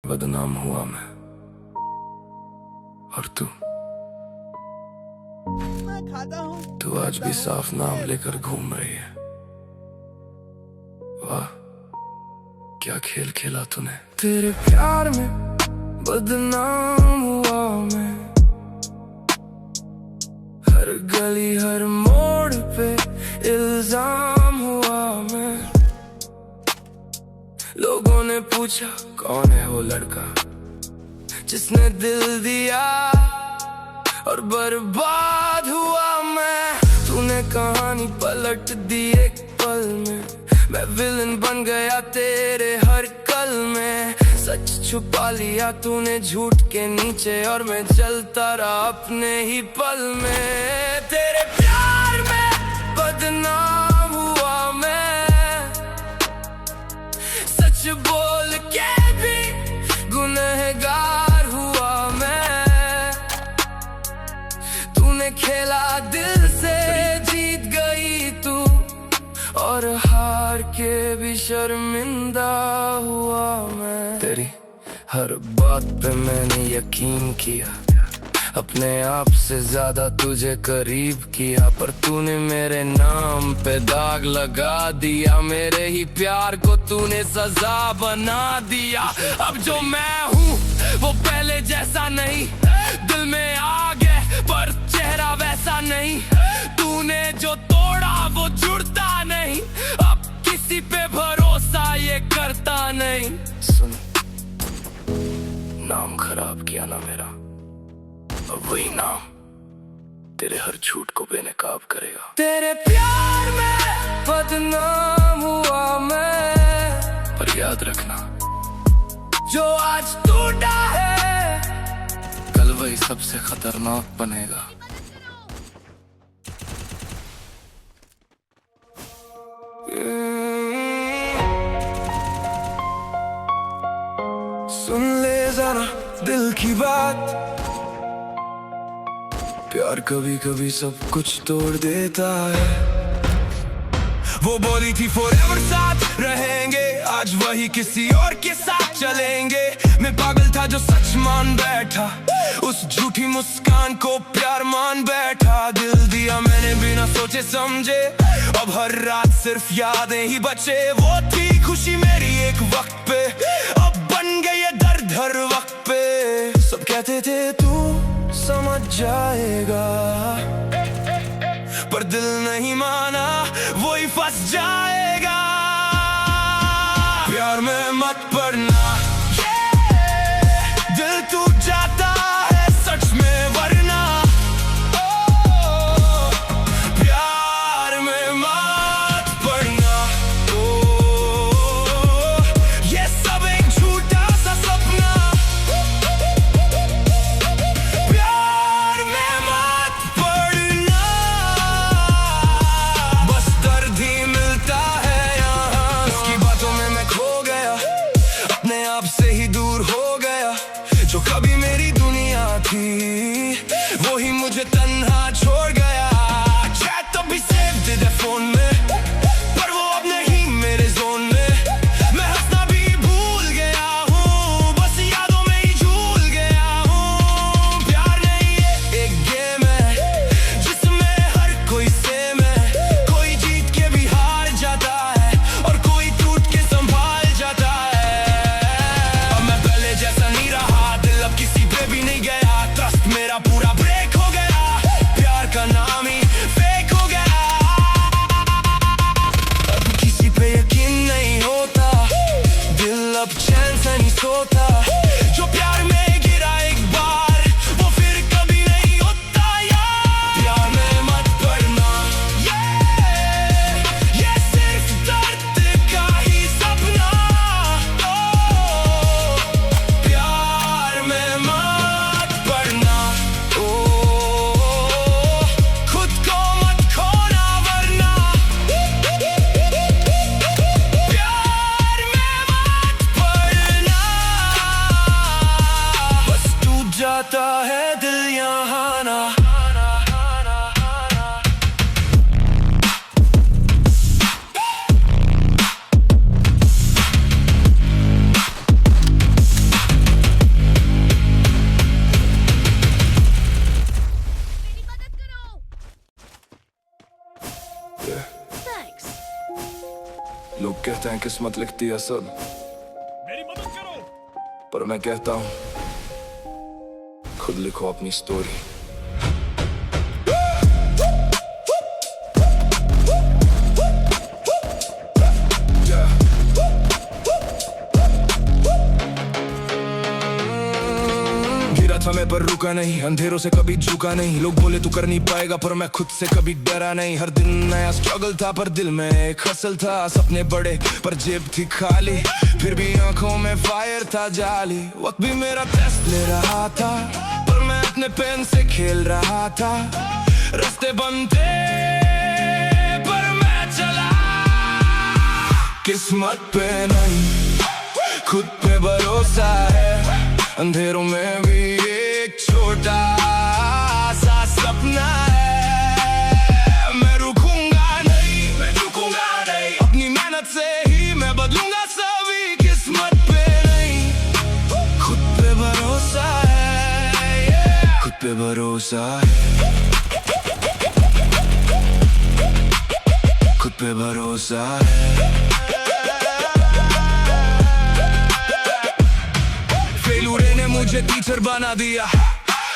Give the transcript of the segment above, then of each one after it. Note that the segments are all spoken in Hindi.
बदनाम हुआ मैं और मैं खाता हूँ। तू आज भी साफ नाम लेकर घूम रही है। वाह क्या खेल खेला तूने। तेरे प्यार में बदनाम हुआ मैं, हर गली हर मोड़ पे इल्जाम हुआ मैं। लोगों ने पूछा कौन है वो लड़का जिसने दिल दिया और बर्बाद हुआ मैं। तूने कहानी पलट दी एक पल में, मैं विलन बन गया तेरे हर कल में। सच छुपा लिया तूने झूठ के नीचे और मैं चलता रहा अपने ही पल में। तेरे प्यार में बदनाम हुआ मैं, सच बोल के भी गुनहगार हुआ मैं। तूने खेला दिल से जीत गई तू, और हार के भी शर्मिंदा हुआ मैं। तेरी हर बात पे मैंने यकीन किया, अपने आप से ज्यादा तुझे करीब किया, पर तूने मेरे नाम पे दाग लगा दिया। मेरे ही प्यार को तूने सजा बना दिया। अब जो मैं हूँ वो पहले जैसा नहीं, दिल में आग है पर चेहरा वैसा नहीं। तूने जो तोड़ा वो जुड़ता नहीं, अब किसी पे भरोसा ये करता नहीं। सुन, नाम खराब किया ना मेरा, अब वही नाम तेरे हर झूठ को बेनकाब करेगा। तेरे प्यार में बदनाम हुआ मैं, पर याद रखना जो आज टूटा है कल वही सबसे खतरनाक बनेगा। सुन ले जरा दिल की बात, प्यार कभी कभी सब कुछ तोड़ देता है। वो बोली थी forever साथ रहेंगे, आज वही किसी और के साथ चलेंगे। मैं पागल था जो सच मान बैठा, उस झूठी मुस्कान को प्यार मान बैठा। दिल दिया मैंने बिना सोचे समझे, अब हर रात सिर्फ यादें ही बचे। वो थी खुशी मेरी एक वक्त पे, अब बन गई ये दर्द हर वक्त पे। सब कहते थे तू समझ जाएगा, पर दिल नहीं माना वही फंस जाएगा। प्यार में मत पड़ना, दिल टूट जाता है सच में वरना। ओ, प्यार में मत पड़ना, ओ, ये सब एक झूठा सा सपना। प्यार में मत पड़ना, बस दर्द ही मिलता है यहाँ। उसकी बातों में मैं खो गया, अपने आप से ही दूर हो गया। जो कभी मेरी दुनिया थी वो ही मुझे तन्हा छोड़ गया। चैट तो भी सेव दे दे फोन में, पर वो अब नहीं मेरे जोन में। मैं हंसना भी भूल गया हूँ, बस यादों में ही झूल गया हूँ। प्यार नहीं ये एक गेम है जिसमें हर कोई सेम है। कोई जीत के भी हार जाता है और कोई टूट के संभाल जाता है। अब मैं पहले जैसा नहीं रहा, दिल अब किसी पे भी नहीं गया। ट्रस्ट मेरा पूरा ब्रेक हो गया, प्यार का नाम ही फेक हो गया। अब किसी पे यकीन नहीं होता, दिल अब चैन से नहीं सोता। जो प्यार में गिरा एक बार वो फिर कभी नहीं होता यार। प्यार में मत पड़ना, ये सिर्फ दर्द का ही सपना। ओ, प्यार में मत पड़ना, ओ, खुद को मत खोना वरना। प्यार में मत पड़ना, हैं किस्मत लिखती है सब, मेरी मदद करो। पर मैं कहता हूँ खुद लिखो अपनी स्टोरी। समय पर रुका नहीं, अंधेरों से कभी झुका नहीं। लोग बोले तू कर नहीं पाएगा, पर मैं खुद से कभी डरा नहीं। हर दिन नया स्ट्रगल था पर दिल में एक हसल था। सपने बड़े पर जेब थी खाली, फिर भी आंखों में फायर था जाली। वक्त भी मेरा टेस्ट ले रहा था, पर मैं अपने पेन से खेल रहा था। रास्ते बंद थे पर मैं चला, किस्मत पे नहीं खुद पे भरोसा है। अंधेरों में भी एक छोटा सा सपना है। मैं रुकूंगा नहीं, अपनी मेहनत से ही मैं बदलूंगा सभी। किस्मत पे नहीं खुद पे भरोसा है, खुद पे भरोसा है, खुद पे भरोसा है। फेलूरे ने मुझे टीचर बना दिया,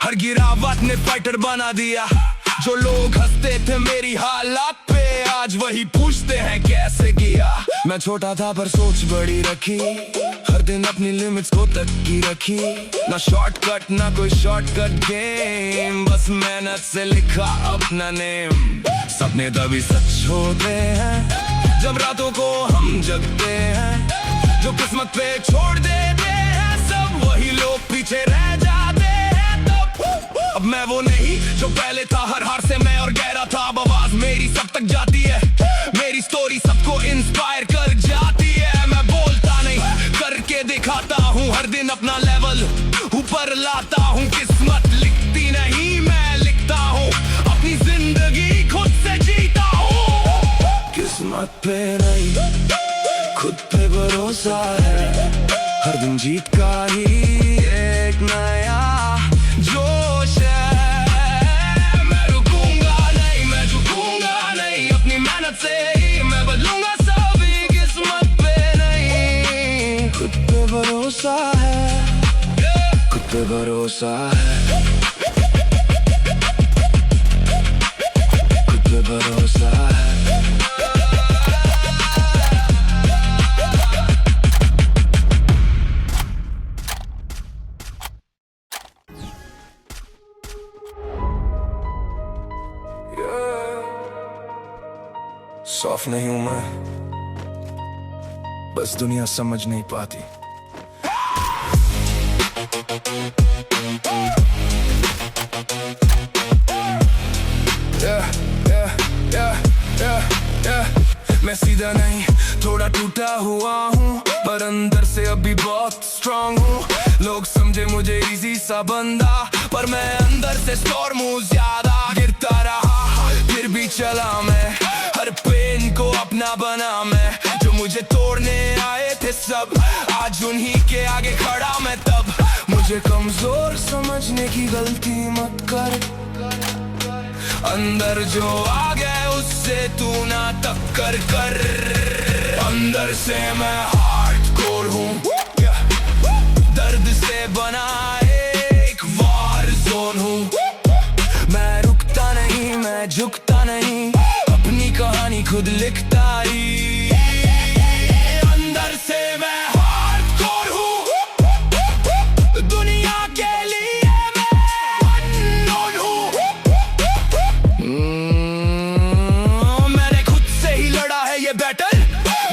हर गिरावट ने फाइटर बना दिया। जो लोग हंसते थे मेरी हालात पे, आज वही पूछते हैं कैसे किया। मैं छोटा था पर सोच बड़ी रखी, हर दिन अपनी लिमिट्स को तक की रखी। ना शॉर्टकट ना कोई शॉर्टकट गेम, बस मेहनत से लिखा अपना नेम। सपने तभी सच होते हैं जब रातों को हम जगते हैं। जो किस्मत पे छोड़ देते हैं सब, वही लोग पीछे रह जाते हैं। तब अब मैं वो नहीं जो पहले था, हर हार से मैं और गहरा था। अब आवाज मेरी सब तक जाती है, मेरी स्टोरी सबको इंस्पायर कर जाती है। मैं बोलता नहीं करके दिखाता हूँ, हर दिन अपना लेवल ऊपर लाता हूँ। किस्मत लिखती नहीं मैं लिखता हूँ, अपनी जिंदगी खुद से जीता हूँ। किस्मत पे नहीं खुद पे भरोसा है, हर दिन जीत का ही एक नया जोश है। मैं रुकूंगा नहीं, मैं झुकूंगा नहीं, अपनी मेहनत से ही मैं बदलूंगा सभी। किस्मत पे नहीं खुद पे भरोसा है, खुद पे भरोसा है, खुद पे भरोसा है। सॉफ्ट नहीं हूं मैं, बस दुनिया समझ नहीं पाती। मैं सीधा नहीं थोड़ा टूटा हुआ हूँ, पर अंदर से अभी बहुत स्ट्रांग हूँ। लोग समझे मुझे इजी सा बंदा, पर मैं अंदर से स्टॉर्म हूँ ज्यादा। गिरता रहा फिर भी चला मैं, हर पेन को अपना बना मैं। जो मुझे तोड़ने आए थे सब, आज उन्हीं के आगे खड़ा मैं। तब मुझे कमजोर समझने की गलती मत कर, अंदर जो आ गए उससे तू ना टक्कर कर। अंदर से मैं हार्डकोर हूँ, दर्द से बना एक वार जोन हूँ। मैं रुकता नहीं, मैं झुकता नहीं, अपनी कहानी खुद लिखता ही। अंदर से मैं हार्डकोर हूँ, दुनिया के लिए मैं अननोन हूँ। मैंने खुद से ही लड़ा है ये बैटल,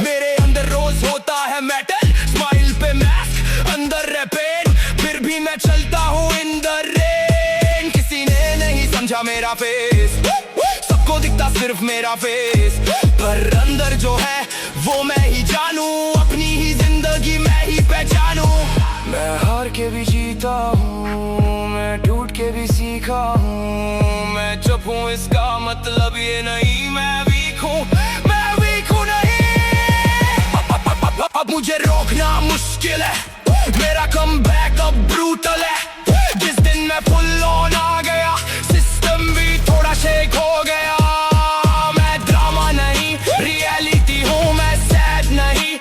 मेरे अंदर रोज होता है मेटल। स्माइल पे मास्क, अंदर है पेन, फिर भी मैं चलता हूँ इन द रेन। किसी ने नहीं समझा मेरा फेस, सबको दिखता सिर्फ मेरा फेस, पर अंदर जो है वो मैं ही जानू। अपनी ही जिंदगी मैं ही पहचानू। मैं हार के भी जीता हूँ, मैं टूट के भी सीखा हूँ। मैं चुप हूँ इसका मतलब ये नहीं मैं वीक हूँ, मैं वीक हूँ नहीं। अब मुझे रोकना मुश्किल है, मेरा कमबैक अब ब्रूटल है। जिस दिन मैं फुल ऑन आ गया, सिस्टम भी थोड़ा शेक हो गया। मैं ड्रामा नहीं रियलिटी हूँ, मैं सैड नहीं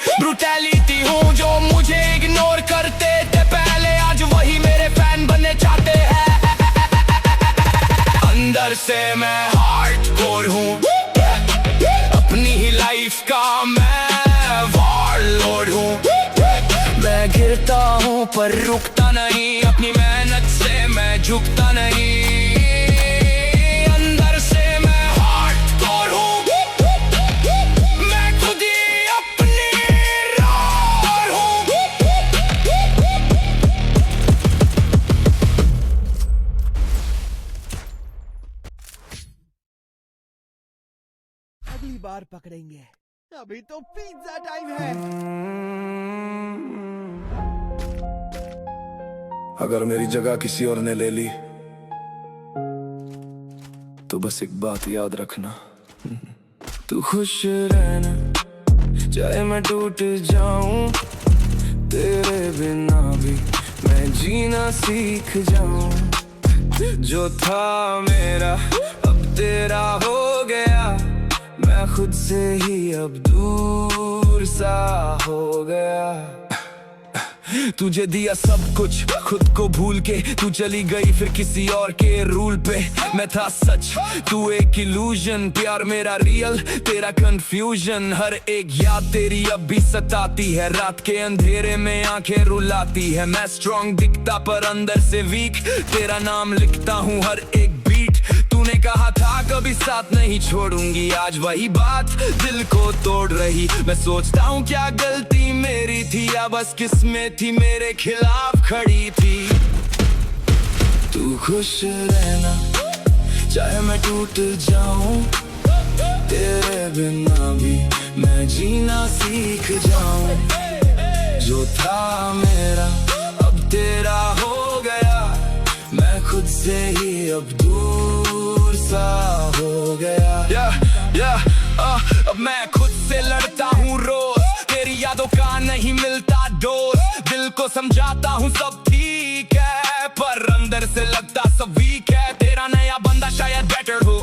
चलता हूँ पर रुकता नहीं, अपनी मेहनत से मैं झुकता नहीं, अंदर से मैं हार्डकोर हूँ, मैं खुद ही अपनी राह हूँ। अगली बार पकड़ेंगे, अभी तो पिज्जा टाइम है। अगर मेरी जगह किसी और ने ले ली तो बस एक बात याद रखना, तू खुश रहना, चाहे मैं टूट जाऊं, तेरे बिना भी मैं जीना सीख जाऊं। जो था मेरा अब तेरा हो गया, मैं खुद से ही अब दूर सा हो गया। तुझे दिया सब कुछ खुद को भूल के, तू चली गई फिर किसी और के रूल पे। मैं था सच तू एक इल्यूजन, प्यार मेरा रियल तेरा कंफ्यूजन। हर एक याद तेरी अब भी सताती है, रात के अंधेरे में आंखें रुलाती है। मैं स्ट्रॉन्ग दिखता पर अंदर से वीक, तेरा नाम लिखता हूँ हर एक बीट। तूने कहा था कभी साथ नहीं छोड़ूंगी, आज वही बात दिल को तोड़ रही। मैं सोचता हूँ क्या गलती मेरी थी या बस किस्मत थी मेरे खिलाफ खड़ी थी। तू खुश रहना, चाहे मैं टूट जाऊं, तेरे बिना भी मैं जीना सीख जाऊं। जो था मेरा अब तेरा हो गया, मैं खुद से ही अब दूर सा हो गया। अब मैं खुद से लड़ता हूँ रोज, तेरी यादों का नहीं मिलता डोज। दिल को समझाता हूँ सब ठीक है, पर अंदर से लगता सब वीक है। तेरा नया बंदा शायद बेटर हो,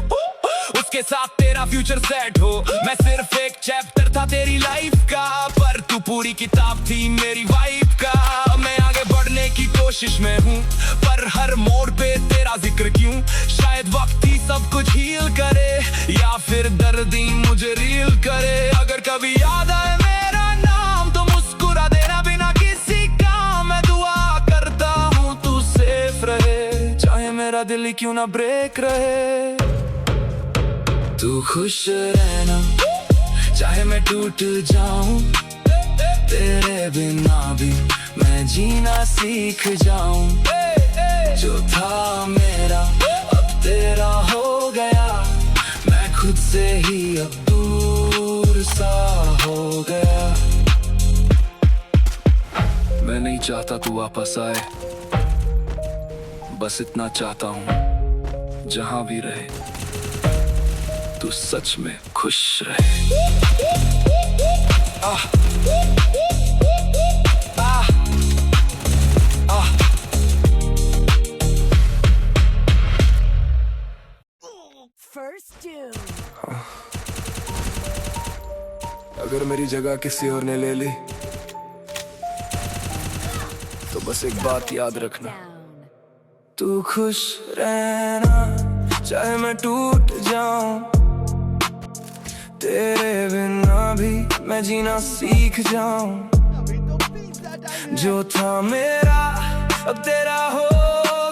उसके साथ तेरा फ्यूचर सेट हो। मैं सिर्फ एक चैप्टर था तेरी लाइफ का, पर तू पूरी किताब थी मेरी वाइफ का। मैं आगे बढ़ने की कोशिश में हूँ, पर हर मोड़ पे तेरा जिक्र क्यों? शायद वक्त ही सब कुछ हील करे, या फिर दर्द ही मुझे रील करे। अगर कभी याद आए मेरा नाम तो मुस्कुरा देना बिना किसी काम। मैं दुआ करता हूँ तू सेफ रहे, चाहे मेरा दिल ही क्यों ना ब्रेक रहे। तू खुश रहना, चाहे मैं टूट जाऊं, तेरे बिना भी मैं जीना सीख जाऊं। जो था मेरा अब तेरा हो गया, मैं खुद से ही अब दूर सा हो गया। मैं नहीं चाहता तू वापस आए, बस इतना चाहता हूँ जहां भी रहे तू सच में खुश रहे। अगर मेरी जगह किसी और ने ले ली तो बस एक बात याद रखना, तू खुश रहना, चाहे मैं टूट जाऊं, तेरे बिना भी मैं जीना सीख जाऊं। अभी तो पिज्जा टाइम है। जो था मेरा अब तेरा हो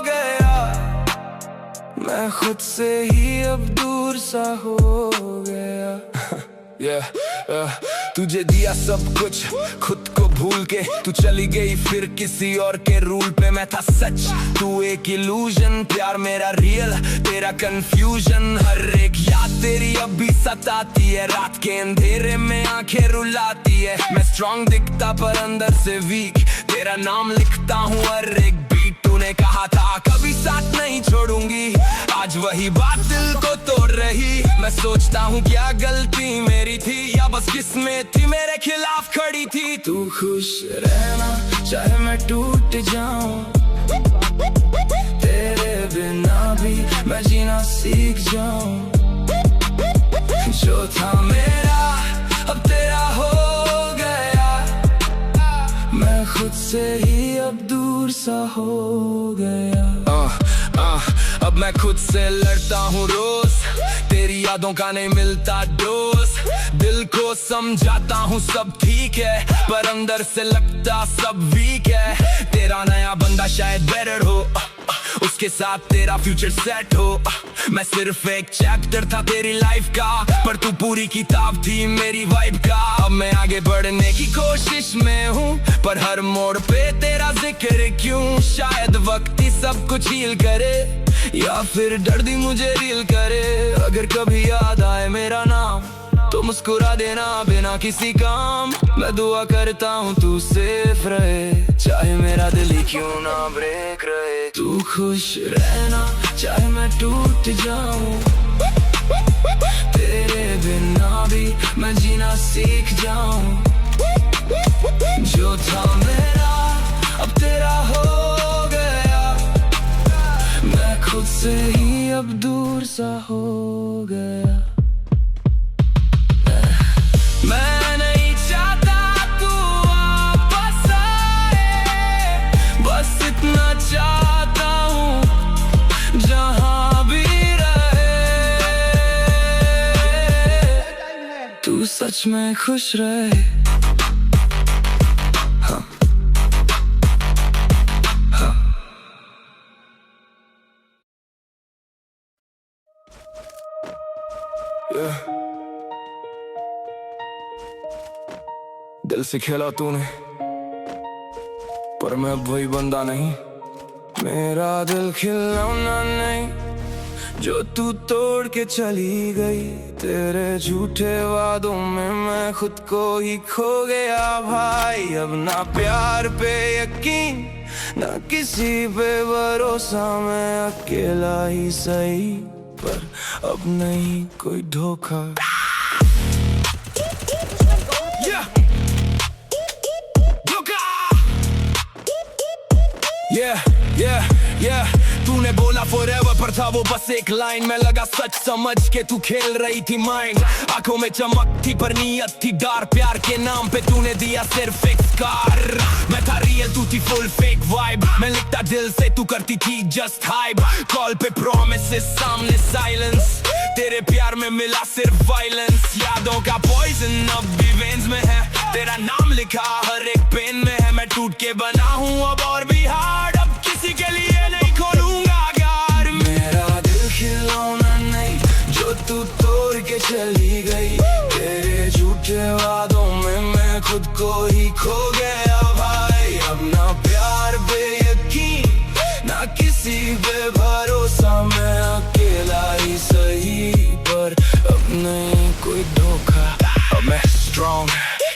गया, मैं खुद से ही अब दूर सा हो गया। तुझे दिया सब कुछ खुद को भूल के, तू चली गई फिर किसी और के रूल पे। मैं था सच तू एक इल्यूजन, प्यार मेरा रियल तेरा कंफ्यूजन। हर एक याद तेरी अब भी सताती है, रात के अंधेरे में आंखें रुलाती है। मैं स्ट्रॉन्ग दिखता पर अंदर से वीक, तेरा नाम लिखता हूँ हर एक बीट। तूने कहा था कभी साथ नहीं छोड़ूंगी, आज वही बात दिल को तोड़ रही। मैं सोचता हूँ क्या गलती मेरी थी या बस किस्मत थी मेरे खिलाफ खड़ी थी। तू खुश रहना, चाहे मैं टूट जाऊं, तेरे बिना भी मैं जीना सीख जाऊं। जो था मेरा अब तेरा हो गया, मैं खुद से ही अब दूर सा हो गया। अब मैं खुद से लड़ता हूँ रोज, तेरी यादों का नहीं मिलता डोज। दिल को समझाता हूँ सब ठीक है, पर अंदर से लगता सब वीक है। तेरा नया बंदा शायद बेटर हो, उसके साथ तेरा फ्यूचर सेट हो। मैं सिर्फ एक चैप्टर था तेरी लाइफ का, पर तू पूरी किताब थी मेरी वाइब का। अब मैं आगे बढ़ने की कोशिश में हूँ, पर हर मोड़ पे तेरा जिक्र क्यों? शायद वक्त ही सब कुछ हील करे, या फिर दर्द ही मुझे रील करे। अगर कभी याद आए मेरा नाम तो मुस्कुरा देना बिना किसी काम। मैं दुआ करता हूँ तू सेफ रहे, चाहे मेरा दिल ही क्यों ना ब्रेक रहे। तू खुश रहना चाहे मैं टूट जाऊं, तेरे बिना भी मैं जीना सीख जाऊं। जो था मेरा अब तेरा हो गया, मैं खुद से ही अब दूर सा हो गया। मैं नहीं चाहता तू वापस आए, बस इतना चाहता हूँ जहाँ भी रहे तू सच में खुश रहे। हाँ हाँ दिल से खेला तूने, पर मैं अब वही बंदा नहीं। मेरा दिल खिलौना नहीं जो तू तोड़ के चली गई। तेरे झूठे वादों में मैं खुद को ही खो गया भाई। अब ना प्यार पे यकीन ना किसी पे भरोसा, मैं अकेला ही सही पर अब नहीं कोई धोखा। तूने बोला forever पर था वो बस एक लाइन। मैं लगा सच समझ के तू खेल रही थी माइंड। आंखों में चमक थी पर नीयत थी डार। प्यार के नाम पे तूने दिया सिर्फ एक स्कार। मैं था रियल तू थी फुल फेक वाइब। मैं लिखता दिल से तू करती थी जस्ट हाइप। कॉल पे प्रॉमिसेस सामने साइलेंस, तेरे प्यार में मिला सिर्फ वायलेंस। यादों का पॉइजन अब भी वेन्स में है, तेरा नाम लिखा हर एक पेन में है। मैं टूट के बना हूँ अब और भी हार्ड, अब किसी के लिए नहीं खोलूंगा गार। मेरा दिल खिलौना नहीं जो तू तोड़ के चली गई। तेरे झूठे वादों में मैं खुद को ही खो गया भाई। अब ना प्यार पे यकीन ना किसी पे भरोसा, मैं अकेला ही सही पर अब नहीं कोई धोखा। अब मैं स्ट्रॉन्ग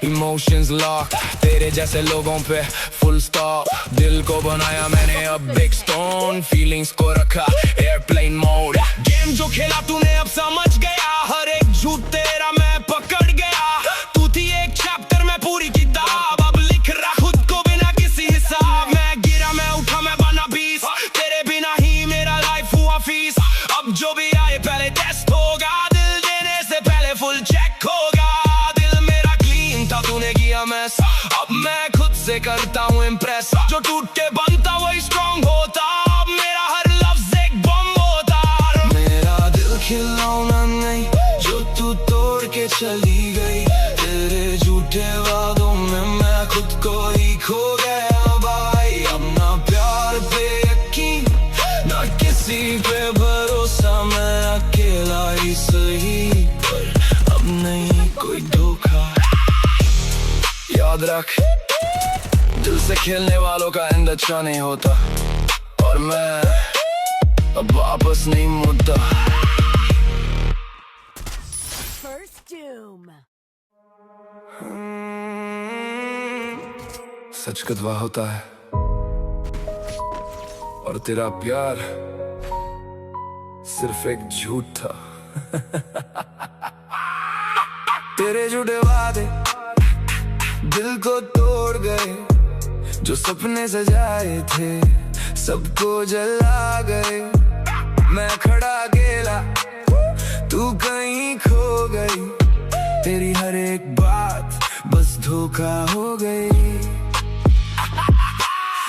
इमोशंस लॉक, तेरे जैसे लोगों पे फुल स्टॉप। दिल को बनाया मैंने अब बिग स्टोन, फीलिंग्स को रखा एयरप्लेन मोड। गेम जो खेला तूने अब समझ गया, हर एक झूठ तेरा मैं पकड़ गया। तू थी एक चैप्टर में पूरी किताब, अब लिख रहा खुद को बिना किसी हिसाब। मैं गिरा मैं उठा मैं बना बीस, तेरे बिना ही मेरा लाइफ हुआ फीस। अब जो भी आए पहले टेस्ट होगा, दिल देने से पहले फुल चेक होगा। तूने किया मैस, अब मैं खुद से करता हूँ इम्प्रेस। जो टूट के बनता वही स्ट्रॉन्ग होता, अब मेरा हर लफ्ज एक बम होता। मेरा दिल खिलौना नहीं जो तू तोड़ के चली गई। तेरे झूठे वादों में मैं खुद को ही खो गया भाई। अब ना प्यार पे यकीन ना किसी पे भरोसा, मैं अकेला ही सही पर अब नहीं कोई धोखा। याद रख दिल से खेलने वालों का एंड अच्छा नहीं होता, और मैं अब वापस नहीं मुड़ता। सच कदवा होता है और तेरा प्यार सिर्फ एक झूठ था। तेरे झूठे वादे दिल को तोड़ गए, जो सपने सजाए थे सबको जला गए। मैं खड़ा अकेला तू कहीं खो गई, तेरी हर एक बात बस धोखा हो गई।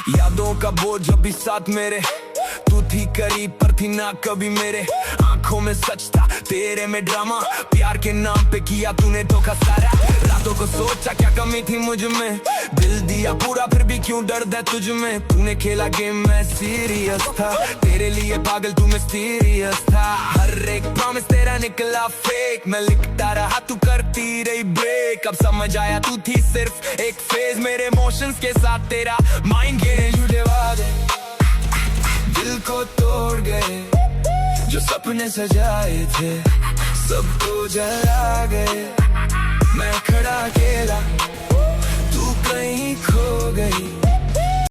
यादों का बोझ अभी साथ मेरे, तू थी करीब पर थी ना कभी मेरे। आंखों आंखों में सच था, तेरे में ड्रामा। प्यार के नाम पे किया तूने धोखा सारा। रातों को सोचा क्या कमी थी मुझ में, दिल दिया पूरा फिर भी क्यों दर्द है तुझ में। तूने खेला गेम मैं सीरियस था, तेरे लिए पागल तू मिस्टीरियस था। हर एक प्रॉमिस तेरा निकला फेक, मैं लिखता रहा तू करती रही ब्रेक। अब समझ आया तू थी सिर्फ एक फेज, मेरे इमोशंस के साथ तेरा माइंड गेम। झूठे वादे दिल को तोड़ गए, जो सपने सजाए थे सब तो जला गए। मैं खड़ा अकेला, तू कहीं खो गई।